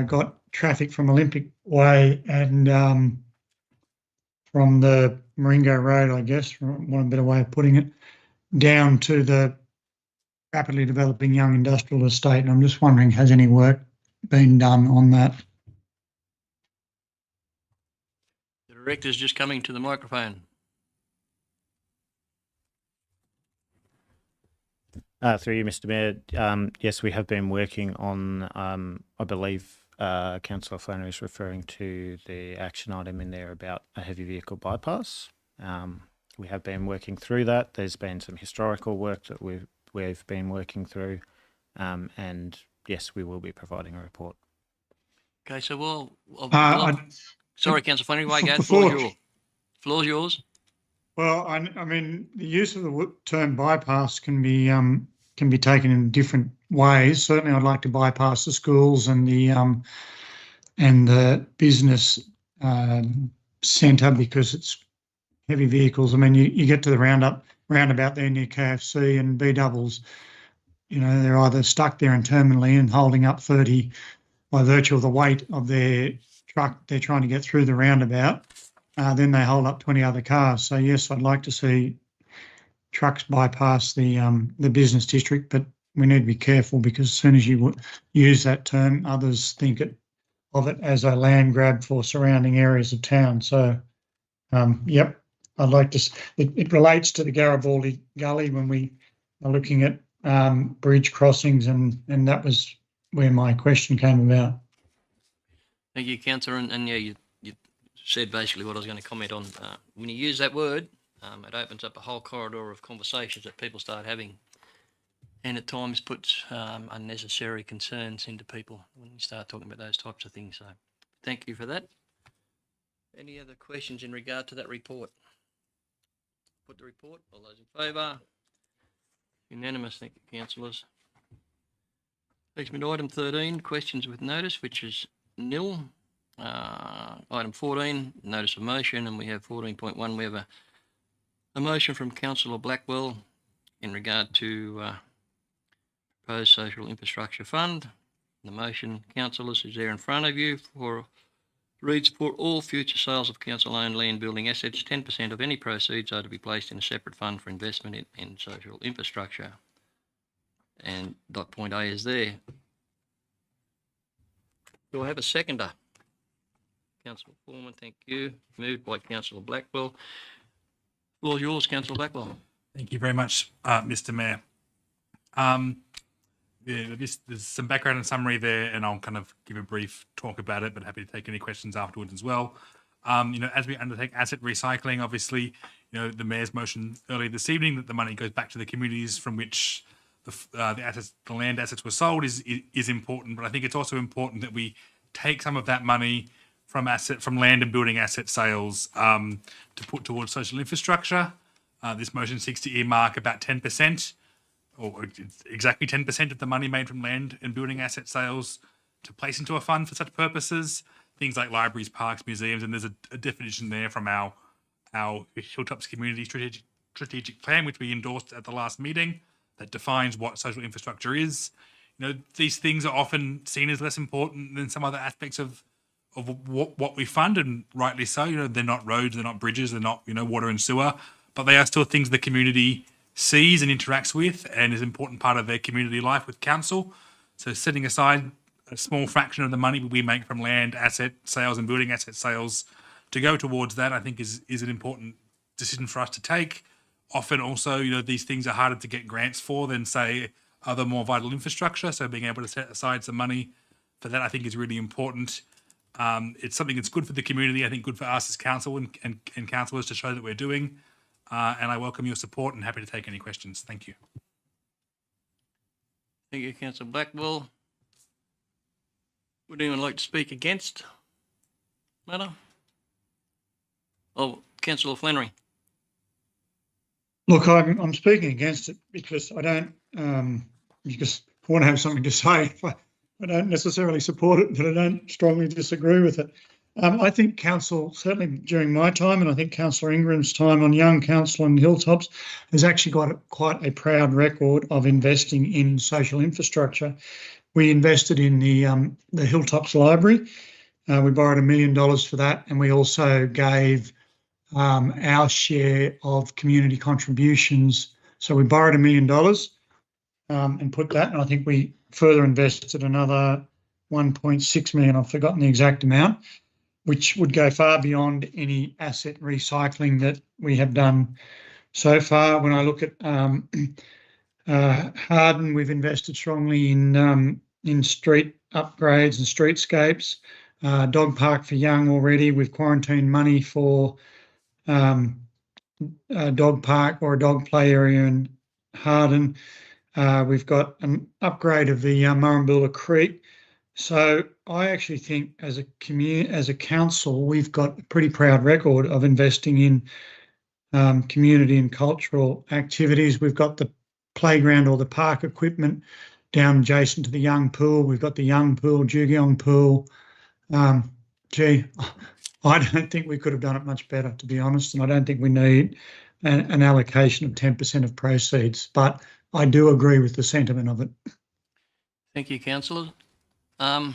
got traffic from Olympic Way and from the Maringo Road, I guess, for one better way of putting it, down to the rapidly developing young industrial estate. And I'm just wondering, has any work been done on that? The director's just coming to the microphone. Through you, Mr. Mayor. Yes, we have been working on, I believe Councillor Flannery is referring to the action item in there about a heavy vehicle bypass. We have been working through that. There's been some historical work that we've been working through, and yes, we will be providing a report. Okay, so sorry, Councillor Flannery, why go? Floor's yours. Well, I mean, the use of the term bypass can be taken in different ways. Certainly, I'd like to bypass the schools and the business centre because it's heavy vehicles. I mean, you get to the roundabout there near KFC and B doubles. You know, they're either stuck there internally and holding up 30 by virtue of the weight of their truck. They're trying to get through the roundabout. Then they hold up 20 other cars. So yes, I'd like to see trucks bypass the business district, but we need to be careful because as soon as you use that term, others think of it as a land grab for surrounding areas of town. So, yep, I'd like to. It relates to the Garibaldi Gully when we are looking at bridge crossings, and that was where my question came about. Thank you, Councillor, and yeah, you said basically what I was going to comment on. When you use that word, it opens up a whole corridor of conversations that people start having, and at times puts unnecessary concerns into people when you start talking about those types of things. So thank you for that. Any other questions in regard to that report? Put the report. All those in favour? Unanimous. Thank you, councillors. Takes me to item 13, questions with notice, which is nil. Item 14, notice of motion, and we have 14.1. We have a motion from Councillor Blackwell in regard to proposed social infrastructure fund. The motion, councillors, is there in front of you reads for all future sales of council-owned land building assets, 10% of any proceeds are to be placed in a separate fund for investment in social infrastructure. And dot point A is there. Do I have a seconder? Councillor Foreman, thank you. Moved by Councillor Blackwell. Floor is yours, Councillor Blackwell. Thank you very much, Mr. Mayor. There's some background and summary there, and I'll kind of give a brief talk about it, but happy to take any questions afterwards as well. As we undertake asset recycling, obviously, the Mayor's motion earlier this evening that the money goes back to the communities from which the land assets were sold is important, but I think it's also important that we take some of that money from land and building asset sales to put towards social infrastructure. This motion seeks to earmark about 10%, or exactly 10% of the money made from land and building asset sales to place into a fund for such purposes. Things like libraries, parks, museums, and there's a definition there from our Hilltops Community Strategic Plan, which we endorsed at the last meeting, that defines what social infrastructure is. These things are often seen as less important than some other aspects of what we fund, and rightly so. They're not roads, they're not bridges, they're not water and sewer, but they are still things the community sees and interacts with, and is an important part of their community life with council. So setting aside a small fraction of the money we make from land asset sales and building asset sales to go towards that, I think is an important decision for us to take. often also, these things are harder to get grants for than, say, other more vital infrastructure. So being able to set aside some money for that, I think, is really important. It's something that's good for the community, I think good for us as council and councillors to show that we're doing. And I welcome your support and happy to take any questions. Thank you. Thank you, Councillor Blackwell. Would anyone like to speak against matter? Oh, Councillor Flannery. Look, I'm speaking against it because I don't, because I want to have something to say. I don't necessarily support it, but I don't strongly disagree with it. I think council, certainly during my time, and I think Councillor Ingram's time on Young Council and Hilltops, has actually got quite a proud record of investing in social infrastructure. We invested in the Hilltops Library. We borrowed $1 million for that, and we also gave our share of community contributions. So we borrowed $1 million and put that, and I think we further invested another 1.6 million. I've forgotten the exact amount, which would go far beyond any asset recycling that we have done so far. When I look at Harden, we've invested strongly in street upgrades and streetscapes. Dog park for young already. We've quarantined money for a dog park or a dog play area in Harden. We've got an upgrade of the Murrumbula Creek. So I actually think as a council, we've got a pretty proud record of investing in community and cultural activities. We've got the playground or the park equipment down adjacent to the young pool. We've got the young pool, Jugiong pool. I don't think we could have done it much better, to be honest, and I don't think we need an allocation of 10% of proceeds, but I do agree with the sentiment of it. Thank you, Councillor. I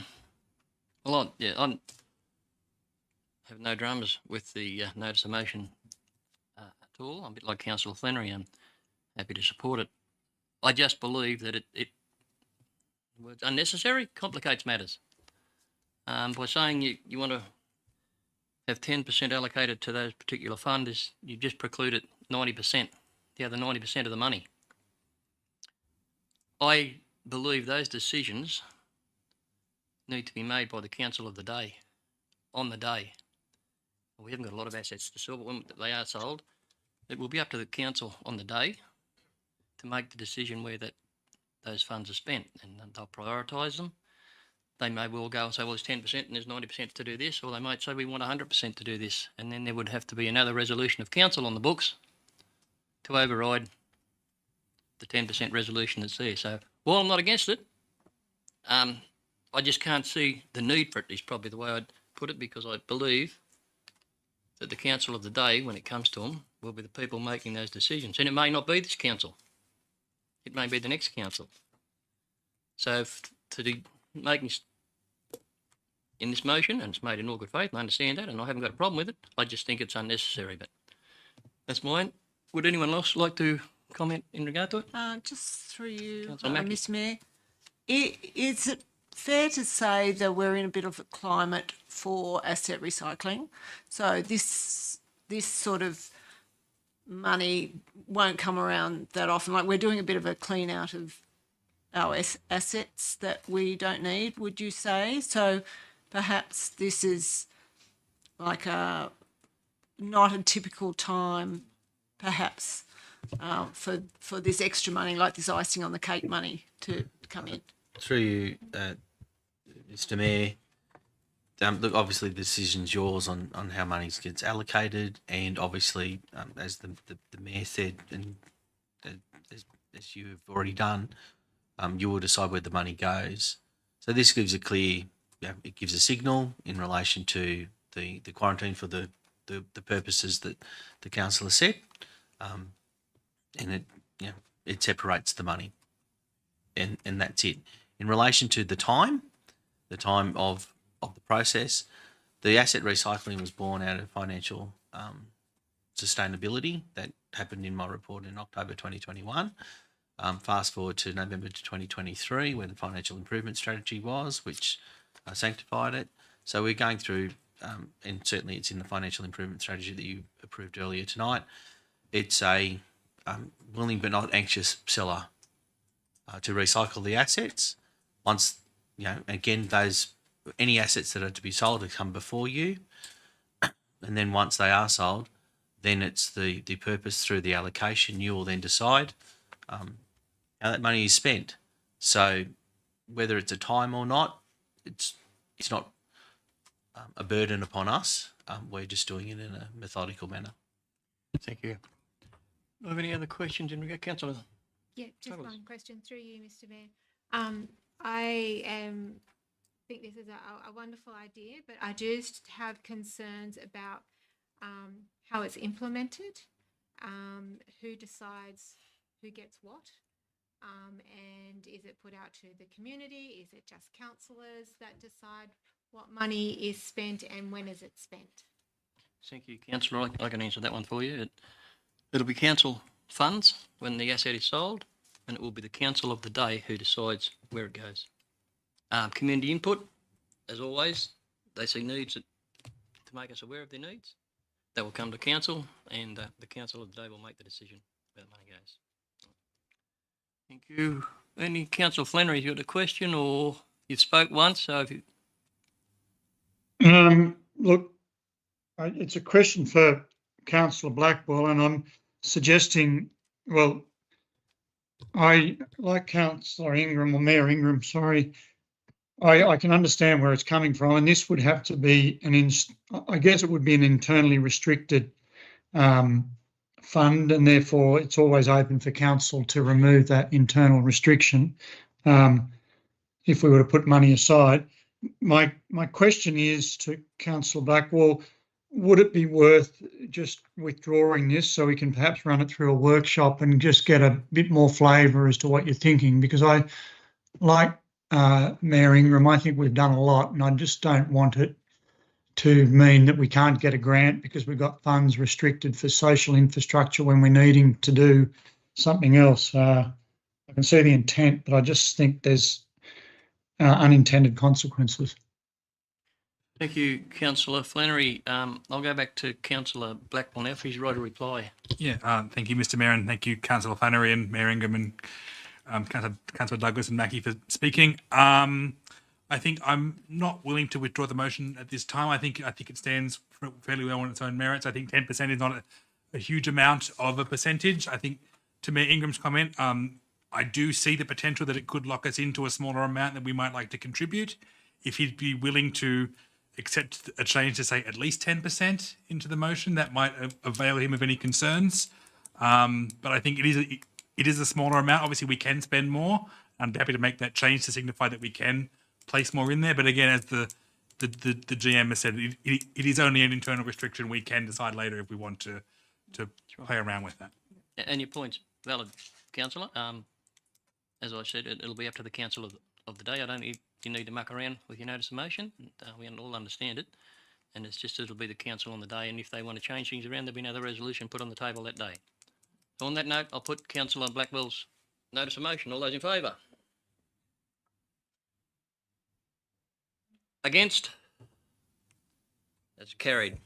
have no dramas with the notice of motion at all. I'm a bit like Councillor Flannery. I'm happy to support it. I just believe that it's unnecessary, complicates matters. By saying you want to have 10% allocated to those particular funds, you've just precluded 90%, the other 90% of the money. I believe those decisions need to be made by the council of the day, on the day. We haven't got a lot of assets to sell, but when they are sold, it will be up to the council on the day to make the decision where those funds are spent, and they'll prioritise them. They may well go and say, well, there's 10% and there's 90% to do this, or they might say we want 100% to do this, and then there would have to be another resolution of council on the books to override the 10% resolution that's there. So while I'm not against it, I just can't see the need for it, is probably the way I'd put it, because I believe that the council of the day, when it comes to them, will be the people making those decisions. And it may not be this council. It may be the next council. So making in this motion, and it's made in all good faith, and I understand that, and I haven't got a problem with it. I just think it's unnecessary, but that's mine. Would anyone else like to comment in regard to it? Just through you, Councillor Mackie. Ms Mayor. Is it fair to say that we're in a bit of a climate for asset recycling? So this sort of money won't come around that often. Like, we're doing a bit of a clean out of our assets that we don't need, would you say? So perhaps this is like not a typical time, perhaps, for this extra money, like this icing on the cake money to come in. Through you, Mr. Mayor, look, obviously the decision's yours on how money gets allocated, and obviously, as the Mayor said, and as you have already done, you will decide where the money goes. So this gives a clear, it gives a signal in relation to the quarantine for the purposes that the council has set, and it separates the money, and that's it. In relation to the time of the process, the asset recycling was born out of financial sustainability that happened in my report in October 2021. Fast forward to November 2023, where the financial improvement strategy was, which sanctified it. So we're going through, and certainly it's in the financial improvement strategy that you approved earlier tonight. It's a willing but not anxious seller to recycle the assets. Once, again, any assets that are to be sold will come before you. And then once they are sold, then it's the purpose through the allocation. You will then decide how that money is spent. So whether it's a time or not, it's not a burden upon us. We're just doing it in a methodical manner. Thank you. Do I have any other questions in regard, Councillor? Yeah, just Douglas. one question through you, Mr. Mayor. I think this is a wonderful idea, but I just have concerns about how it's implemented, who decides who gets what, and is it put out to the community? Is it just councillors that decide what money is spent and when is it spent? Thank you, Councillor. I can answer that one for you. It'll be council funds when the asset is sold, and it will be the council of the day who decides where it goes. Community input, as always, they see needs to make us aware of their needs. That will come to council, and the council of the day will make the decision where the money goes. Thank you. Any Councillor Flannery, you got a question, or you've spoke once, so if you... Look, it's a question for Councillor Blackwell, and I'm suggesting, well, I like Councillor Ingram, or Mayor Ingram, sorry. I can understand where it's coming from, and this would have to be I guess it would be an internally restricted fund, and therefore it's always open for council to remove that internal restriction if we were to put money aside. My question is to Councillor Blackwell, would it be worth just withdrawing this so we can perhaps run it through a workshop and just get a bit more flavour as to what you're thinking? Because I like Mayor Ingram, I think we've done a lot, and I just don't want it to mean that we can't get a grant because we've got funds restricted for social infrastructure when we're needing to do something else. I can see the intent, but I just think there's unintended consequences. Thank you, Councillor Flannery. I'll go back to Councillor Blackwell now for his right of reply. Yeah, thank you, Mr. Mayor, and thank you, Councillor Flannery and Mayor Ingram and Councillor Douglas and Mackie for speaking. I think I'm not willing to withdraw the motion at this time. I think it stands fairly well on its own merits. I think 10% is not a huge amount of a percentage. I think, to Mayor Ingram's comment, I do see the potential that it could lock us into a smaller amount that we might like to contribute. If he'd be willing to accept a change to say at least 10% into the motion, that might avail him of any concerns. But I think it is a smaller amount. Obviously, we can spend more. I'm happy to make that change to signify that we can place more in there. But again, as the GM has said, it is only an internal restriction. We can decide later if we want to play around with that. And your point's valid, Councillor. As I said, it'll be up to the council of the day. I don't think you need to muck around with your notice of motion. We all understand it. And it's just it'll be the council on the day. And if they want to change things around, there'll be another resolution put on the table that day. So on that note, I'll put Councillor Blackwell's notice of motion. All those in favour? Against? That's carried.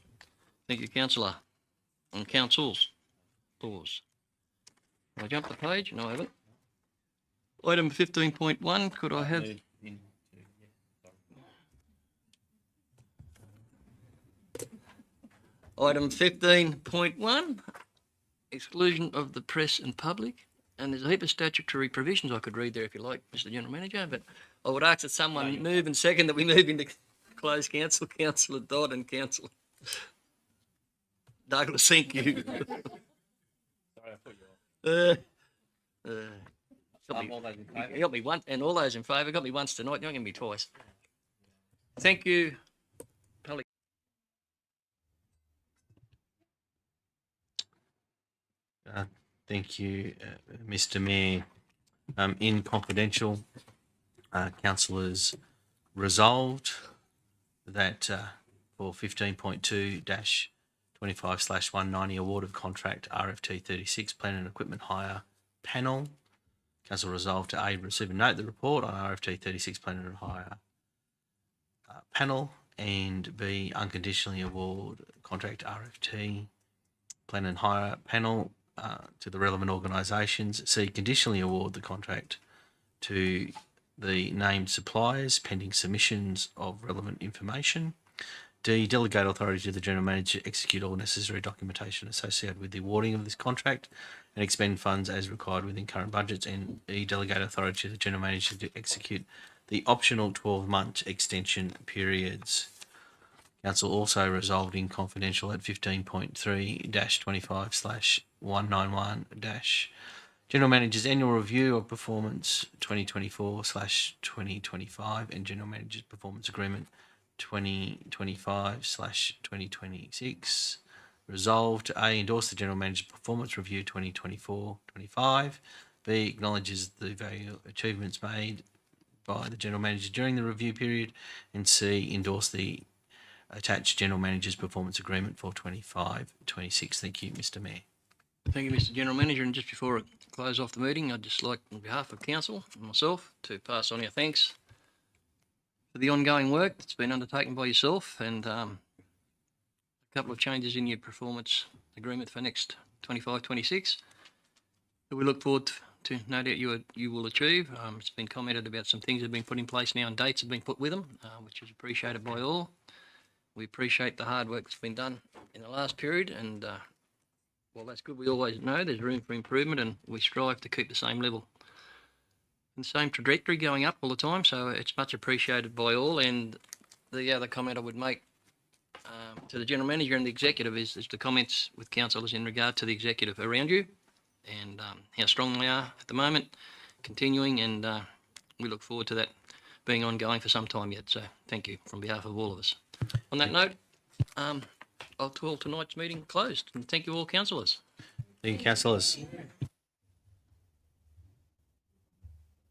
Thank you, Councillor. And councils. Laws. I'll jump the page. No, I haven't. Item 15.1, could I have... Item 15.1, exclusion of the press and public. And there's a heap of statutory provisions I could read there if you like, Mr. General Manager, but I would ask that someone move and second that we move into closed council. Councillor Dodd and Councillor Douglas, thank you. Sorry, I put you off. All those in favour? You got me once, and all those in favour got me once tonight. You're not going to be twice. Thank you. Thank you, Mr. Mayor. In confidential, councillors resolved that for 15.2-25/190 award of contract RFT 36 Plan and Equipment Hire Panel, council resolved to A, receive and note the report on RFT 36 Plan and Hire Panel, and B, unconditionally award contract RFT Plan and Hire Panel to the relevant organisations. C, conditionally award the contract to the named suppliers pending submissions of relevant information. D, delegate authority to the General Manager to execute all necessary documentation associated with the awarding of this contract and expend funds as required within current budgets. And E, delegate authority to the General Manager to execute the optional 12-month extension periods. Council also resolved in confidential at 15.3-25/191- General Manager's Annual Review of Performance 2024/2025 and General Manager's Performance Agreement 2025/2026. Resolved, A, endorse the General Manager's Performance Review 2024/25. B, acknowledges the value achievements made by the General Manager during the review period. And C, endorse the attached General Manager's Performance Agreement for 25/26. Thank you, Mr. Mayor. Thank you, Mr. General Manager. And just before I close off the meeting, I'd just like, on behalf of Council and myself, to pass on our thanks for the ongoing work that's been undertaken by yourself and a couple of changes in your performance agreement for next 25/26 that we look forward to no doubt you will achieve. It's been commented about some things that have been put in place now and dates have been put with them, which is appreciated by all. We appreciate the hard work that's been done in the last period and well, that's good. We always know there's room for improvement and we strive to keep the same level and same trajectory going up all the time. So it's much appreciated by all. And the other comment I would make to the General Manager and the Executive is the comments with councillors in regard to the Executive around you and how strong they are at the moment, continuing, and we look forward to that being ongoing for some time yet. So thank you from behalf of all of us. On that note, I'll call tonight's meeting closed and thank you all councillors. Thank you, councillors.